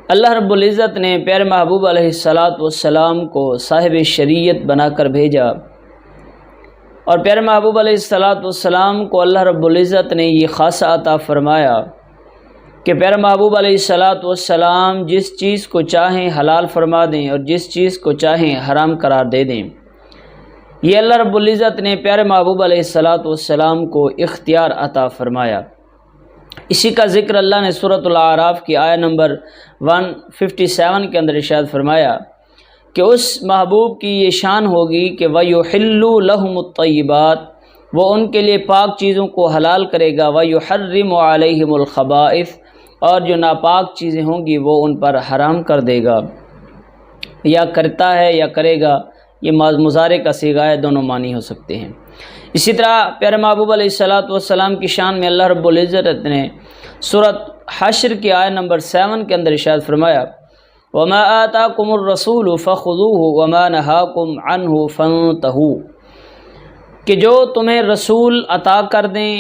اللہ رب العزت نے پیارے محبوب علیہ الصلاۃ والسلام کو صاحب شریعت بنا کر بھیجا، اور پیارے محبوب علیہ الصلاۃ والسلام کو اللہ رب العزت نے یہ خاصہ عطا فرمایا کہ پیارے محبوب علیہ الصلاۃ والسلام جس چیز کو چاہیں حلال فرما دیں اور جس چیز کو چاہیں حرام قرار دے دیں۔ یہ اللہ رب العزت نے پیارے محبوب علیہ الصلاۃ والسلام کو اختیار عطا فرمایا۔ اسی کا ذکر اللہ نے سورۃ الاعراف کی آیت نمبر 157 کے اندر ارشاد فرمایا کہ اس محبوب کی یہ شان ہوگی کہ وَيُحِلُّ لَهُمُ الطَّيِّبَاتِ، وہ ان کے لیے پاک چیزوں کو حلال کرے گا، وَيُحَرِّمُ عَلَيْهِمُ الْخَبَائِثَ، اور جو ناپاک چیزیں ہوں گی وہ ان پر حرام کر دے گا، یا کرتا ہے یا کرے گا، یہ مضارع کا صیغہ ہے، دونوں معنی ہو سکتے ہیں۔ اسی طرح پیارے محبوب علیہ الصلاۃ والسلام کی شان میں اللہ رب العزت نے سورۃ حشر کی آیت نمبر 7 کے اندر ارشاد فرمایا وَمَا آتَاكُمُ الرَّسُولُ فَخُذُوهُ وَمَا نَهَاكُمْ عَنْهُ فَانْتَهُوا، کہ جو تمہیں رسول عطا کر دیں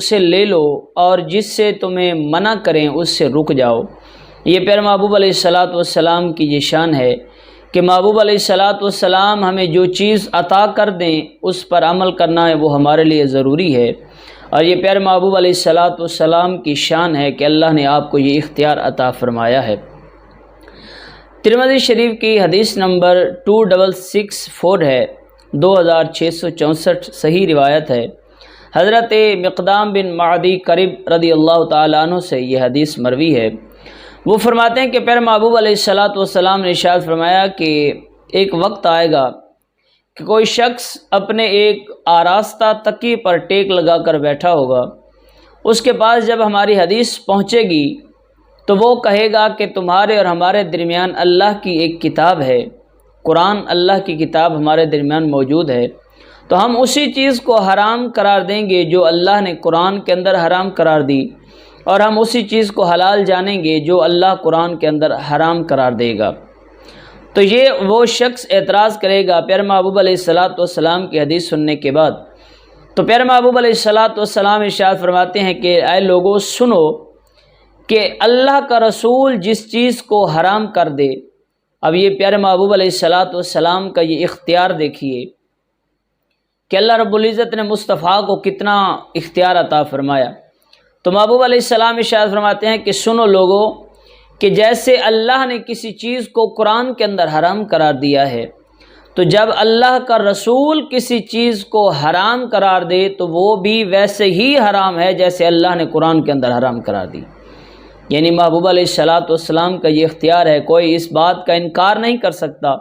اسے لے لو، اور جس سے تمہیں منع کریں اس سے رک جاؤ۔ یہ پیارے محبوب علیہ الصلاۃ والسلام کی یہ شان ہے کہ محبوب علیہ الصلاۃ والسلام ہمیں جو چیز عطا کر دیں اس پر عمل کرنا ہے، وہ ہمارے لیے ضروری ہے، اور یہ پیارے محبوب علیہ الصلاۃ والسلام کی شان ہے کہ اللہ نے آپ کو یہ اختیار عطا فرمایا ہے۔ ترمذی شریف کی حدیث نمبر 2664 ہے، 2664 صحیح روایت ہے۔ حضرت مقدام بن معدی کرب رضی اللہ تعالیٰ عنہ سے یہ حدیث مروی ہے۔ وہ فرماتے ہیں کہ پیارے محبوب علیہ الصلاۃ والسلام نے ارشاد فرمایا کہ ایک وقت آئے گا کہ کوئی شخص اپنے ایک آراستہ تکیے پر ٹیک لگا کر بیٹھا ہوگا، اس کے پاس جب ہماری حدیث پہنچے گی تو وہ کہے گا کہ تمہارے اور ہمارے درمیان اللہ کی ایک کتاب ہے، قرآن اللہ کی کتاب ہمارے درمیان موجود ہے، تو ہم اسی چیز کو حرام قرار دیں گے جو اللہ نے قرآن کے اندر حرام قرار دی، اور ہم اسی چیز کو حلال جانیں گے جو اللہ قرآن کے اندر حرام قرار دے گا۔ تو یہ وہ شخص اعتراض کرے گا پیارے محبوب علیہ الصلاۃ والسلام کی حدیث سننے کے بعد۔ تو پیارے محبوب علیہ الصلاۃ والسلام ارشاد فرماتے ہیں کہ اے لوگو سنو کہ اللہ کا رسول جس چیز کو حرام کر دے، اب یہ پیارے محبوب علیہ الصلاۃ والسلام کا یہ اختیار دیکھیے کہ اللہ رب العزت نے مصطفیٰ کو کتنا اختیار عطا فرمایا۔ تو محبوب علیہ السلام ارشاد فرماتے ہیں کہ سنو لوگو کہ جیسے اللہ نے کسی چیز کو قرآن کے اندر حرام قرار دیا ہے، تو جب اللہ کا رسول کسی چیز کو حرام قرار دے تو وہ بھی ویسے ہی حرام ہے جیسے اللہ نے قرآن کے اندر حرام قرار دی۔ یعنی محبوب علیہ الصلاۃ والسلام کا یہ اختیار ہے، کوئی اس بات کا انکار نہیں کر سکتا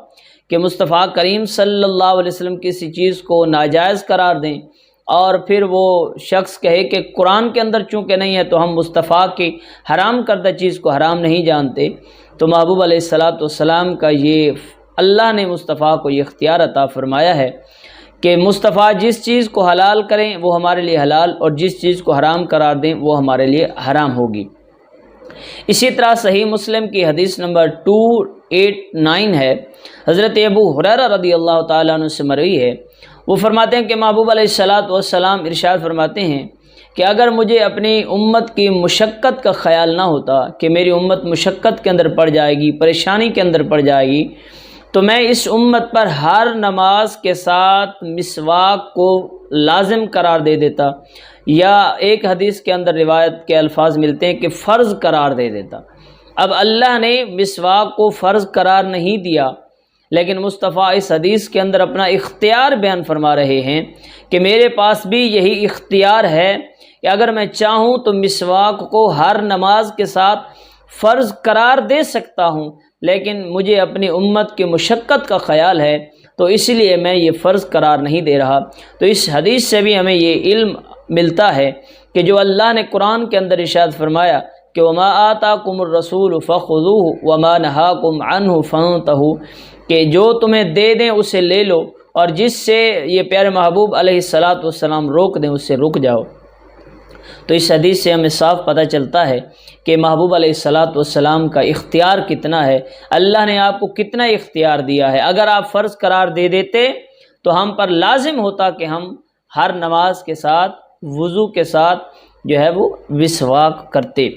کہ مصطفیٰ کریم صلی اللہ علیہ وسلم کسی چیز کو ناجائز قرار دیں اور پھر وہ شخص کہے کہ قرآن کے اندر چونکہ نہیں ہے تو ہم مصطفیٰ کی حرام کردہ چیز کو حرام نہیں جانتے۔ تو محبوب علیہ الصلاۃ والسلام کا یہ اللہ نے مصطفیٰ کو یہ اختیار عطا فرمایا ہے کہ مصطفیٰ جس چیز کو حلال کریں وہ ہمارے لیے حلال، اور جس چیز کو حرام قرار دیں وہ ہمارے لیے حرام ہوگی۔ اسی طرح صحیح مسلم کی حدیث نمبر 289 ہے، حضرت ابو ہریرہ رضی اللہ تعالیٰ عنہ سے مروی ہے۔ وہ فرماتے ہیں کہ محبوب علیہ الصلاۃ والسلام ارشاد فرماتے ہیں کہ اگر مجھے اپنی امت کی مشقت کا خیال نہ ہوتا کہ میری امت مشقت کے اندر پڑ جائے گی، پریشانی کے اندر پڑ جائے گی، تو میں اس امت پر ہر نماز کے ساتھ مسواک کو لازم قرار دے دیتا، یا ایک حدیث کے اندر روایت کے الفاظ ملتے ہیں کہ فرض قرار دے دیتا۔ اب اللہ نے مسواک کو فرض قرار نہیں دیا، لیکن مصطفیٰ اس حدیث کے اندر اپنا اختیار بیان فرما رہے ہیں کہ میرے پاس بھی یہی اختیار ہے کہ اگر میں چاہوں تو مسواک کو ہر نماز کے ساتھ فرض قرار دے سکتا ہوں، لیکن مجھے اپنی امت کی مشقت کا خیال ہے تو اس لیے میں یہ فرض قرار نہیں دے رہا۔ تو اس حدیث سے بھی ہمیں یہ علم ملتا ہے کہ جو اللہ نے قرآن کے اندر ارشاد فرمایا کہ وَمَا آتَاكُمُ الرَّسُولُ فَخُذُوهُ وَمَا نَهَاكُمْ عَنْهُ فَانْتَهُوا، کہ جو تمہیں دے دیں اسے لے لو، اور جس سے یہ پیارے محبوب علیہ الصلاۃ والسلام روک دیں اس سے رک جاؤ۔ تو اس حدیث سے ہمیں صاف پتہ چلتا ہے کہ محبوب علیہ الصلاۃ والسلام کا اختیار کتنا ہے، اللہ نے آپ کو کتنا اختیار دیا ہے۔ اگر آپ فرض قرار دے دیتے تو ہم پر لازم ہوتا کہ ہم ہر نماز کے ساتھ وضو کے ساتھ جو ہے وہ مسواک کرتے۔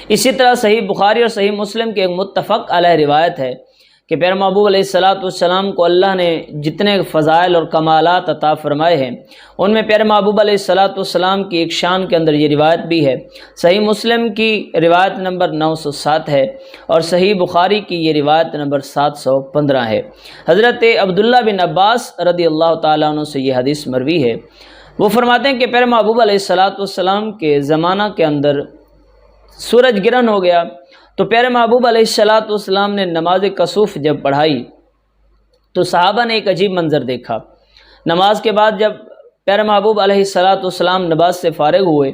اسی طرح صحیح بخاری اور صحیح مسلم کی ایک متفق علیہ روایت ہے کہ پیارے محبوب علیہ السلام کو اللہ نے جتنے فضائل اور کمالات عطا فرمائے ہیں ان میں پیارے محبوب علیہ السلام کی ایک شان کے اندر یہ روایت بھی ہے۔ صحیح مسلم کی روایت نمبر 907 ہے اور صحیح بخاری کی یہ روایت نمبر 715 ہے۔ حضرت عبداللہ بن عباس رضی اللہ تعالیٰ عنہ سے یہ حدیث مروی ہے۔ وہ فرماتے ہیں کہ پیارے محبوب علیہ السلام کے زمانہ کے اندر سورج گرہن ہو گیا تو پیارے محبوب علیہ السلام نے نماز کسوف جب پڑھائی تو صحابہ نے ایک عجیب منظر دیکھا۔ نماز کے بعد جب پیارے محبوب علیہ السلام نماز سے فارغ ہوئے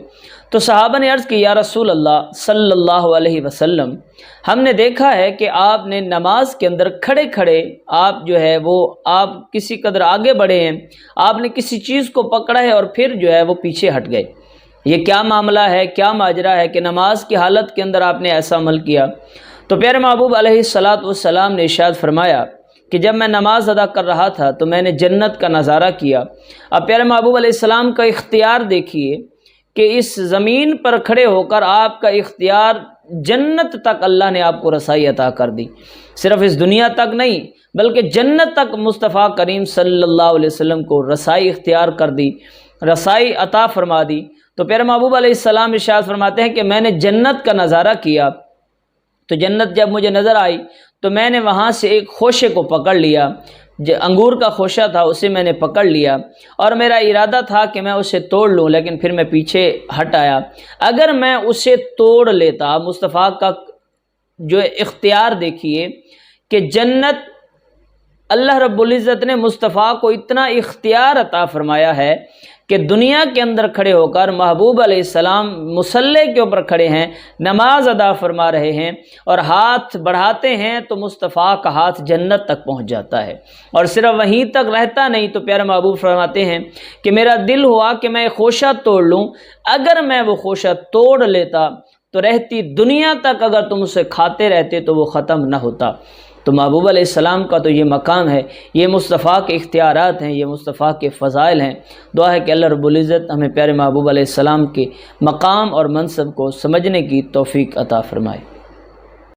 تو صحابہ نے عرض کی یا رسول اللہ صلی اللہ علیہ وسلم، ہم نے دیکھا ہے کہ آپ نے نماز کے اندر کھڑے کھڑے آپ جو ہے وہ آپ کسی قدر آگے بڑھے ہیں، آپ نے کسی چیز کو پکڑا ہے اور پھر جو ہے وہ پیچھے ہٹ گئے، یہ کیا معاملہ ہے، کیا ماجرا ہے کہ نماز کی حالت کے اندر آپ نے ایسا عمل کیا؟ تو پیارے محبوب علیہ السلام نے ارشاد فرمایا کہ جب میں نماز ادا کر رہا تھا تو میں نے جنت کا نظارہ کیا۔ اب پیارے محبوب علیہ السلام کا اختیار دیکھیے کہ اس زمین پر کھڑے ہو کر آپ کا اختیار جنت تک اللہ نے آپ کو رسائی عطا کر دی، صرف اس دنیا تک نہیں بلکہ جنت تک مصطفیٰ کریم صلی اللہ علیہ وسلم کو رسائی اختیار کر دی، رسائی عطا فرما دی۔ تو پیارے محبوب علیہ السلام ارشاد فرماتے ہیں کہ میں نے جنت کا نظارہ کیا تو جنت جب مجھے نظر آئی تو میں نے وہاں سے ایک خوشے کو پکڑ لیا، انگور کا خوشہ تھا اسے میں نے پکڑ لیا اور میرا ارادہ تھا کہ میں اسے توڑ لوں، لیکن پھر میں پیچھے ہٹ آیا۔ اگر میں اسے توڑ لیتا، مصطفیٰ کا جو اختیار دیکھیے کہ جنت اللہ رب العزت نے مصطفیٰ کو اتنا اختیار عطا فرمایا ہے کہ دنیا کے اندر کھڑے ہو کر محبوب علیہ السلام مصلی کے اوپر کھڑے ہیں، نماز ادا فرما رہے ہیں اور ہاتھ بڑھاتے ہیں تو مصطفیٰ کا ہاتھ جنت تک پہنچ جاتا ہے، اور صرف وہیں تک رہتا نہیں۔ تو پیارے محبوب فرماتے ہیں کہ میرا دل ہوا کہ میں خوشہ توڑ لوں، اگر میں وہ خوشہ توڑ لیتا تو رہتی دنیا تک اگر تم اسے کھاتے رہتے تو وہ ختم نہ ہوتا۔ تو محبوب علیہ السلام کا تو یہ مقام ہے، یہ مصطفیٰ کے اختیارات ہیں، یہ مصطفیٰ کے فضائل ہیں۔ دعا ہے کہ اللہ رب العزت ہمیں پیارے محبوب علیہ السلام کے مقام اور منصب کو سمجھنے کی توفیق عطا فرمائے۔